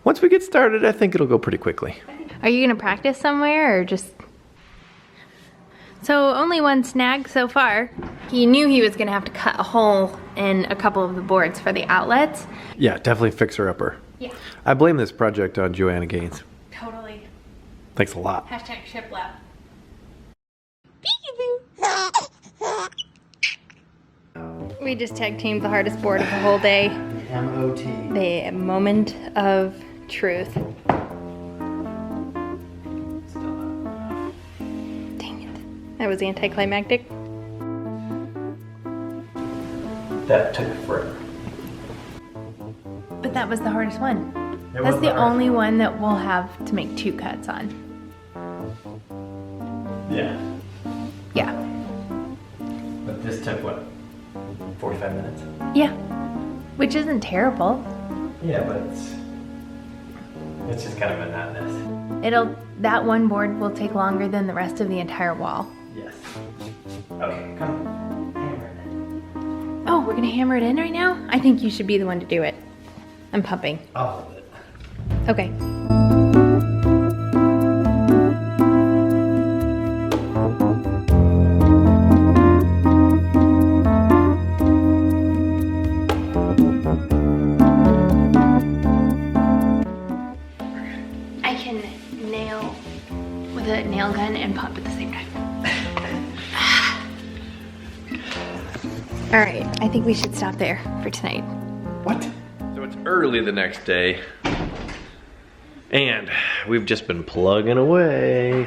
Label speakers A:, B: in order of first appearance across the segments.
A: once we get started, I think it'll go pretty quickly.
B: Are you gonna practice somewhere or just? So only one snag so far. He knew he was gonna have to cut a hole in a couple of the boards for the outlets.
A: Yeah, definitely fixer-upper.
B: Yeah.
A: I blame this project on Joanna Gaines.
B: Totally.
A: Thanks a lot.
B: Hashtag shiplap. We just tag teamed the hardest board of the whole day.
A: MOT.
B: The moment of truth. Dang it. That was anticlimactic.
A: That took forever.
B: But that was the hardest one.
A: It
B: That's
A: was
B: the
A: the hardest
B: only one that we'll have to make 2 cuts on.
A: Yeah.
B: Yeah.
A: But this took what? 45 minutes?
B: Yeah. Which isn't terrible.
A: Yeah, but it's just kind of monotonous.
B: That one board will take longer than the rest of the entire wall.
A: Yes. Okay, come on. Hammer it.
B: Oh, we're gonna hammer it in right now? I think you should be the one to do it. I'm pumping.
A: All of it.
B: Okay. I can nail with a nail gun and pump at the same time. All right, I think we should stop there for tonight.
A: What? So it's early the next day, and we've just been plugging away.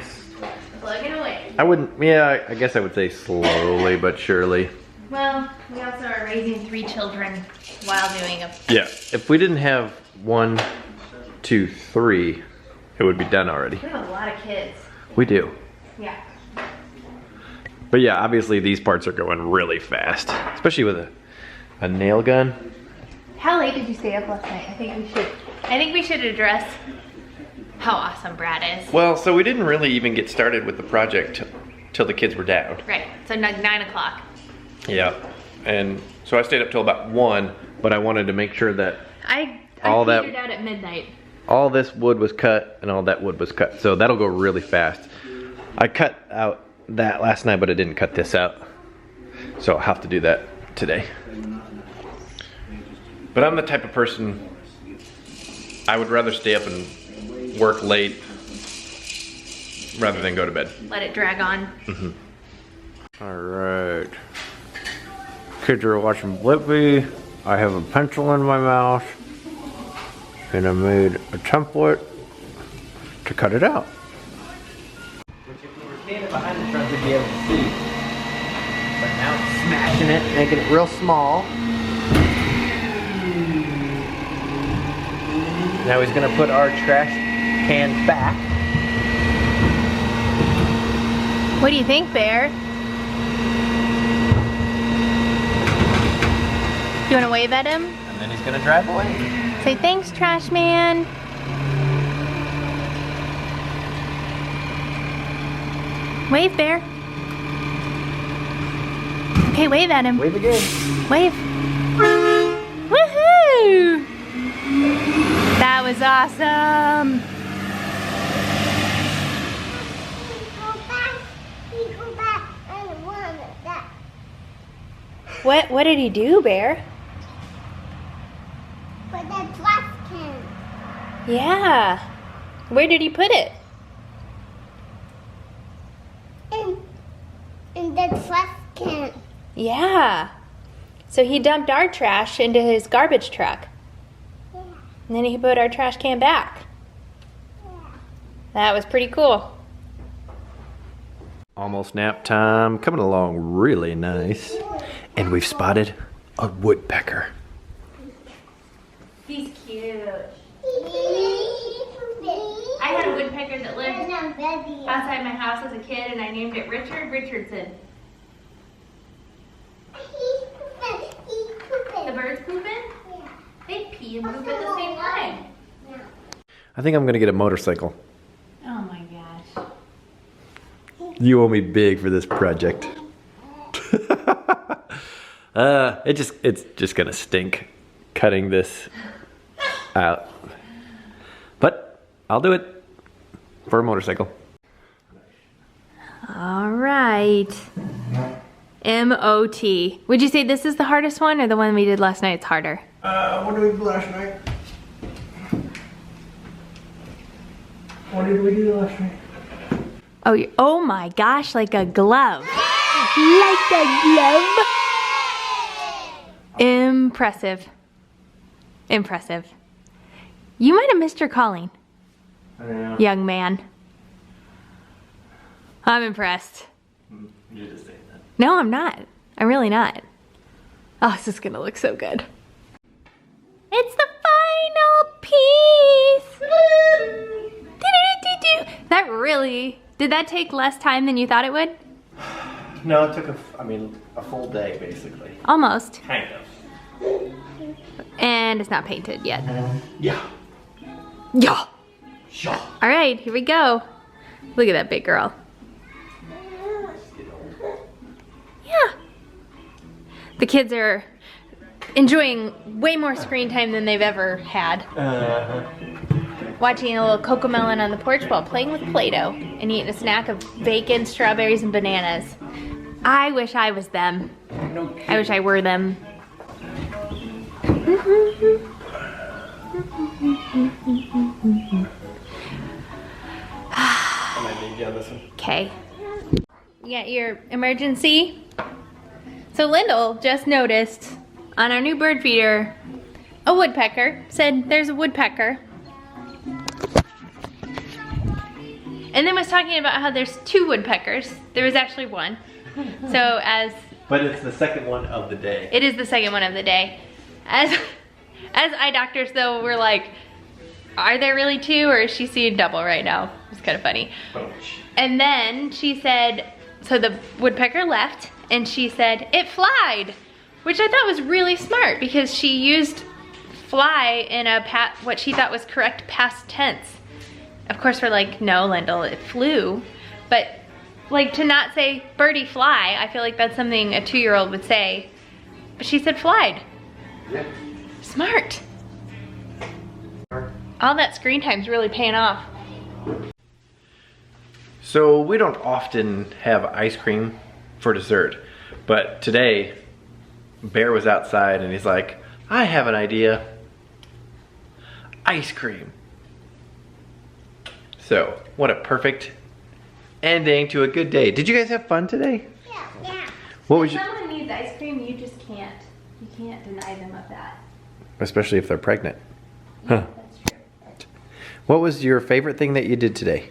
B: Plugging away.
A: I guess I would say slowly but surely.
B: Well, we also are raising 3 children while doing a...
A: Yeah, if we didn't have 1, 2, 3, it would be done already.
B: We have a lot of kids.
A: We do.
B: Yeah.
A: But yeah, obviously these parts are going really fast, especially with a nail gun.
B: How late did you stay up last night? I think we should address how awesome Brad is.
A: Well, so we didn't really even get started with the project till the kids were down.
B: Right, so 9 o'clock.
A: Yeah, and so I stayed up till about 1, but I wanted to make sure that
B: I
A: all that
B: figured out at midnight.
A: all this wood was cut and all that wood was cut, so that'll go really fast. I cut out that last night, but I didn't cut this out, so I'll have to do that today. But I'm the type of person, I would rather stay up and work late rather than go to bed.
B: Let it drag on.
A: Mm-hmm. All right. Kids are watching Blippi. I have a pencil in my mouth. And I made a template to cut it out. Which if you were standing behind the truck, you'd be able to see. But now it's smashing it, making it real small. Now he's gonna put our trash cans back.
B: What do you think, Bear? You want to wave at him?
A: And then he's gonna drive away.
B: Say thanks, trash man. Wave, Bear. Okay, wave at him.
A: Wave again.
B: Wave. Woohoo! That was awesome. What did he do, Bear?
C: Put that trash can.
B: Yeah. Where did he put it?
C: In the trash can.
B: Yeah. So he dumped our trash into his garbage truck.
C: Yeah.
B: And then he put our trash can back.
C: Yeah.
B: That was pretty cool.
A: Almost nap time, coming along really nice. And we've spotted a woodpecker.
B: He's cute. I had a woodpecker that lived outside my house as a kid, and I named it Richard Richardson. The birds pooping?
C: Yeah.
B: They pee and poop at the same time.
A: I think I'm gonna get a motorcycle.
B: Oh my gosh.
A: You owe me big for this project. It's just gonna stink cutting this out. I'll do it for a motorcycle.
B: All right. M-O-T. Would you say this is the hardest one or the one we did last night's harder?
A: What did we do last night? What did we do last night?
B: Oh my gosh, like a glove. Like a glove. Impressive. Impressive. You might have missed your calling, young man. I'm impressed.
A: You're just saying that.
B: No, I'm not. I'm really not. Oh, this is gonna look so good. It's the final piece. That really, did that take less time than you thought it would?
A: No, it took a full day basically.
B: Almost.
A: Kind of.
B: And it's not painted yet.
A: Yeah.
B: Yeah.
A: Sure.
B: All right, here we go. Look at that big girl. Yeah. The kids are enjoying way more screen time than they've ever had. Watching a little cocomelon on the porch while playing with Play-Doh and eating a snack of bacon, strawberries, and bananas. I wish I was them.
A: No.
B: I wish I were them. Okay. You got your emergency? So Lyndle just noticed on our new bird feeder a woodpecker. Said there's a woodpecker. And then was talking about how there's 2 woodpeckers. There was actually 1. So
A: But it's the second one of the day.
B: it is the second one of the day. As eye doctors though, we're like, are there really 2 or is she seeing double right now? It's kind of funny. And then she said, so the woodpecker left and she said, it flied, which I thought was really smart because she used fly in what she thought was correct past tense. Of course we're like, no, Lyndle, it flew. But like to not say birdie fly, I feel like that's something a 2-year-old would say. But she said flied.
A: Yeah.
B: Smart. All that screen time's really paying off.
A: So we don't often have ice cream for dessert, but today Bear was outside and he's like, I have an idea. Ice cream. So what a perfect ending to a good day. Did you guys have fun today?
C: Yeah.
A: What was
B: If someone needs ice cream, you just can't. You can't deny them of that.
A: Especially if they're pregnant. Huh.
B: That's true.
A: What was your favorite thing that you did today?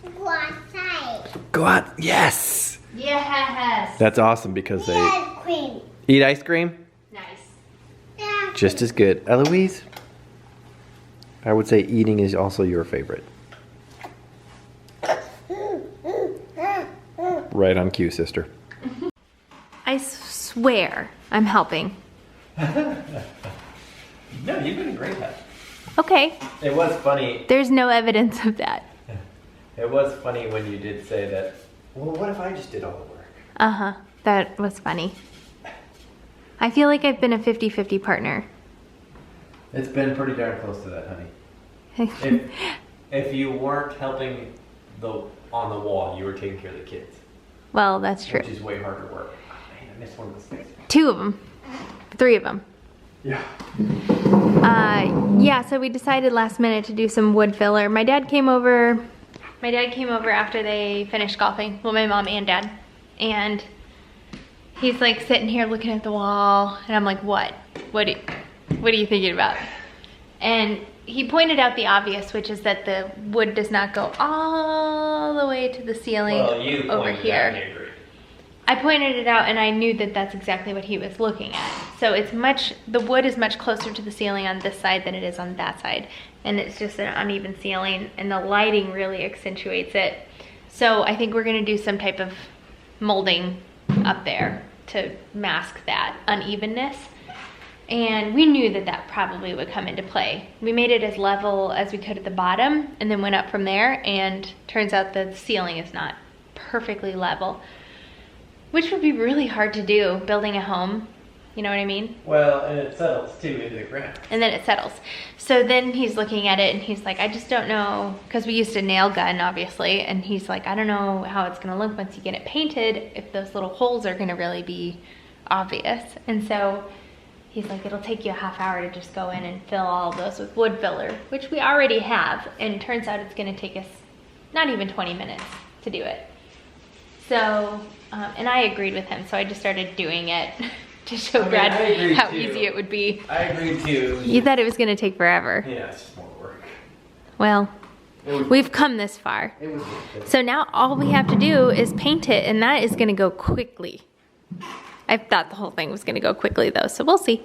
C: Go outside.
A: Go out. Yes.
B: Yes.
A: That's awesome because they
C: Ice cream.
A: eat ice cream.
B: Nice.
C: Yeah.
A: Just as good. Eloise? I would say eating is also your favorite. Right on cue, sister.
B: I swear I'm helping.
A: No, you've been great at it.
B: Okay.
A: It was funny.
B: There's no evidence of that.
A: It was funny when you did say that, well, what if I just did all the work?
B: Uh-huh. That was funny. I feel like I've been a 50-50 partner.
A: It's been pretty darn close to that, honey. If you weren't helping on the wall, you were taking care of the kids.
B: Well, that's true.
A: Which is way harder work. Oh, man, I missed one of those things.
B: 2 of them. 3 of them.
A: Yeah.
B: Yeah, so we decided last minute to do some wood filler. My dad came over after they finished golfing. Well, my mom and dad. And he's like sitting here looking at the wall. And I'm like, what? What are you thinking about? And he pointed out the obvious, which is that the wood does not go all the way to the ceiling over here. I pointed it out and I knew that that's exactly what he was looking at. So the wood is much closer to the ceiling on this side than it is on that side. And it's just an uneven ceiling and the lighting really accentuates it. So I think we're gonna do some type of molding up there to mask that unevenness. And we knew that that probably would come into play. We made it as level as we could at the bottom and then went up from there, and turns out that the ceiling is not perfectly level, which would be really hard to do building a home You know what I mean?
A: Well, and it settles too into the ground.
B: And then it settles. So then he's looking at it and he's like, I just don't know, because we used a nail gun, obviously, and he's like, I don't know how it's gonna look once you get it painted, if those little holes are gonna really be obvious. And so he's like, it'll take you a half hour to just go in and fill all of those with wood filler, which we already have. And it turns out it's gonna take us not even 20 minutes to do it. So, and I agreed with him, so I just started doing it to show Brad how easy it would be.
A: I agreed too.
B: You thought it was gonna take forever.
A: Yeah, it's just more work.
B: Well, we've come this far.
A: It was
B: So now all we have to do is paint it, and that is gonna go quickly. I thought the whole thing was gonna go quickly though, so we'll see.